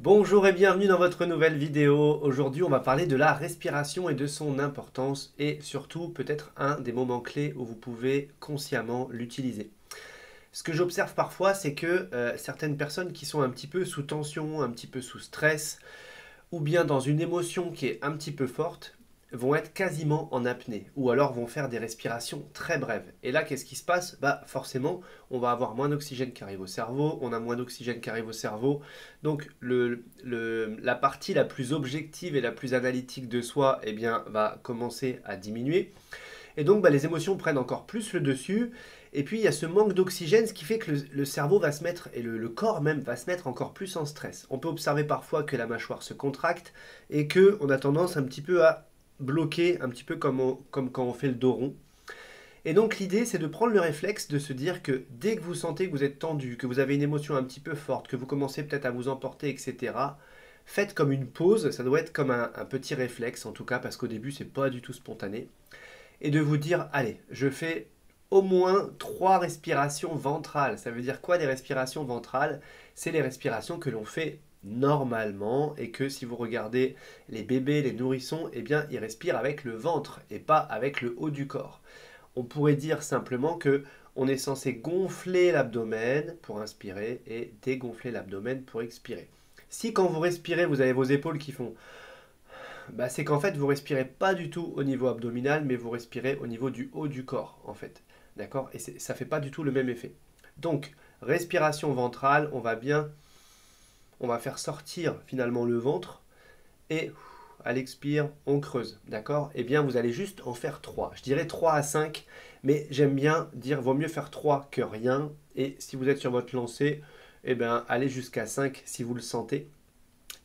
Bonjour et bienvenue dans votre nouvelle vidéo. Aujourd'hui, on va parler de la respiration et de son importance et surtout peut-être un des moments clés où vous pouvez consciemment l'utiliser. Ce que j'observe parfois, c'est que certaines personnes qui sont un petit peu sous tension, un petit peu sous stress, ou bien dans une émotion qui est un petit peu forte, vont être quasiment en apnée, ou alors vont faire des respirations très brèves. Et là, qu'est-ce qui se passe? Bah forcément, on va avoir moins d'oxygène qui arrive au cerveau, on a moins d'oxygène qui arrive au cerveau, donc la partie la plus objective et la plus analytique de soi, eh bien, va commencer à diminuer. Et donc, bah, les émotions prennent encore plus le dessus. Et puis, il y a ce manque d'oxygène, ce qui fait que le cerveau va se mettre, et le corps même, va se mettre encore plus en stress. On peut observer parfois que la mâchoire se contracte et qu'on a tendance un petit peu à bloquer, un petit peu comme quand on fait le dos rond. Et donc, l'idée, c'est de prendre le réflexe de se dire que dès que vous sentez que vous êtes tendu, que vous avez une émotion un petit peu forte, que vous commencez peut-être à vous emporter, etc., faites comme une pause. Ça doit être comme un petit réflexe, en tout cas, parce qu'au début, c'est pas du tout spontané et de vous dire, allez, je fais au moins 3 respirations ventrales. Ça veut dire quoi des respirations ventrales? C'est les respirations que l'on fait normalement et que si vous regardez les bébés, les nourrissons, eh bien ils respirent avec le ventre et pas avec le haut du corps. On pourrait dire simplement que on est censé gonfler l'abdomen pour inspirer et dégonfler l'abdomen pour expirer. Si quand vous respirez, vous avez vos épaules qui font bah, c'est qu'en fait, vous respirez pas du tout au niveau abdominal, mais vous respirez au niveau du haut du corps, en fait. D'accord? Et ça fait pas du tout le même effet. Donc, respiration ventrale, on va faire sortir finalement le ventre et à l'expire, on creuse. D'accord? Eh bien, vous allez juste en faire 3. Je dirais 3 à 5, mais j'aime bien dire vaut mieux faire 3 que rien. Et si vous êtes sur votre lancée, eh bien, allez jusqu'à 5 si vous le sentez.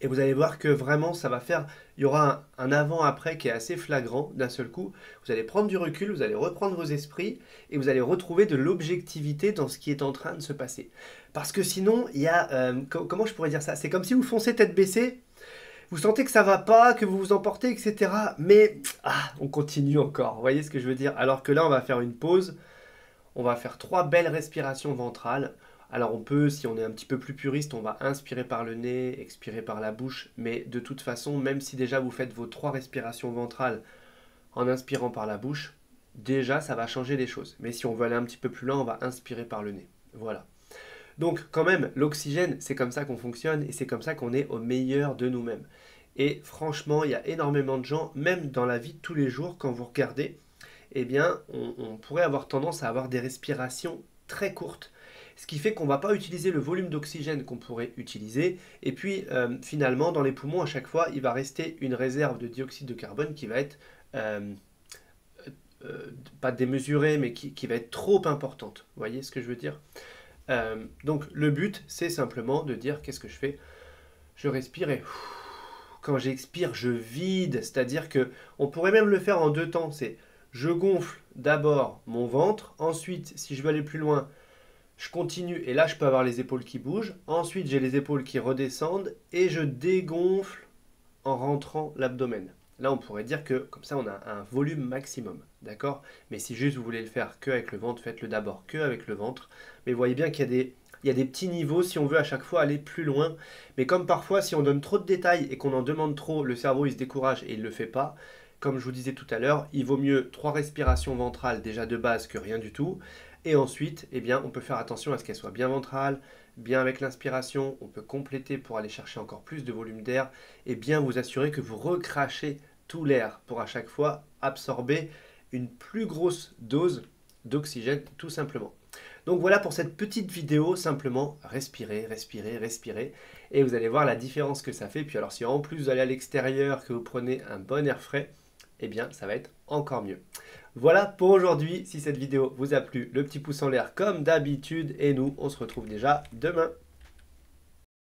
Et vous allez voir que vraiment, ça va faire, il y aura un avant-après qui est assez flagrant d'un seul coup. Vous allez prendre du recul, vous allez reprendre vos esprits et vous allez retrouver de l'objectivité dans ce qui est en train de se passer. Parce que sinon, il y a, comment je pourrais dire ça? C'est comme si vous foncez tête baissée, vous sentez que ça va pas, que vous vous emportez, etc. Mais on continue encore. Vous voyez ce que je veux dire? Alors que là, on va faire une pause. On va faire 3 belles respirations ventrales. Alors on peut, si on est un petit peu plus puriste, on va inspirer par le nez, expirer par la bouche, mais de toute façon, même si déjà vous faites vos 3 respirations ventrales en inspirant par la bouche, déjà ça va changer les choses. Mais si on veut aller un petit peu plus loin, on va inspirer par le nez. Voilà. Donc quand même, l'oxygène, c'est comme ça qu'on fonctionne et c'est comme ça qu'on est au meilleur de nous-mêmes. Et franchement, il y a énormément de gens, même dans la vie de tous les jours, quand vous regardez, eh bien, on pourrait avoir tendance à avoir des respirations très courtes. Ce qui fait qu'on ne va pas utiliser le volume d'oxygène qu'on pourrait utiliser. Et puis, finalement, dans les poumons, à chaque fois, il va rester une réserve de dioxyde de carbone qui va être, euh, pas démesurée, mais qui va être trop importante. Vous voyez ce que je veux dire? Donc, le but, c'est simplement de dire, qu'est-ce que je fais? Je respire et quand j'expire, je vide. C'est-à-dire que on pourrait même le faire en 2 temps. C'est je gonfle d'abord mon ventre. Ensuite, si je veux aller plus loin, je continue. Et là, je peux avoir les épaules qui bougent. Ensuite, j'ai les épaules qui redescendent. Et je dégonfle en rentrant l'abdomen. Là, on pourrait dire que comme ça, on a un volume maximum. D'accord? Mais si juste vous voulez le faire que avec le ventre, faites-le d'abord que avec le ventre. Mais vous voyez bien qu'il y a il y a des petits niveaux si on veut à chaque fois aller plus loin. Mais comme parfois, si on donne trop de détails et qu'on en demande trop, le cerveau il se décourage et il ne le fait pas. Comme je vous disais tout à l'heure, il vaut mieux 3 respirations ventrales déjà de base que rien du tout. Et ensuite, eh bien, on peut faire attention à ce qu'elle soit bien ventrale, bien avec l'inspiration. On peut compléter pour aller chercher encore plus de volume d'air et bien vous assurer que vous recrachez tout l'air pour à chaque fois absorber une plus grosse dose d'oxygène tout simplement. Donc voilà pour cette petite vidéo, simplement respirez, respirez, respirez et vous allez voir la différence que ça fait. Puis alors si en plus vous allez à l'extérieur, que vous prenez un bon air frais, eh bien ça va être encore mieux. Voilà pour aujourd'hui, si cette vidéo vous a plu, le petit pouce en l'air comme d'habitude et nous on se retrouve déjà demain.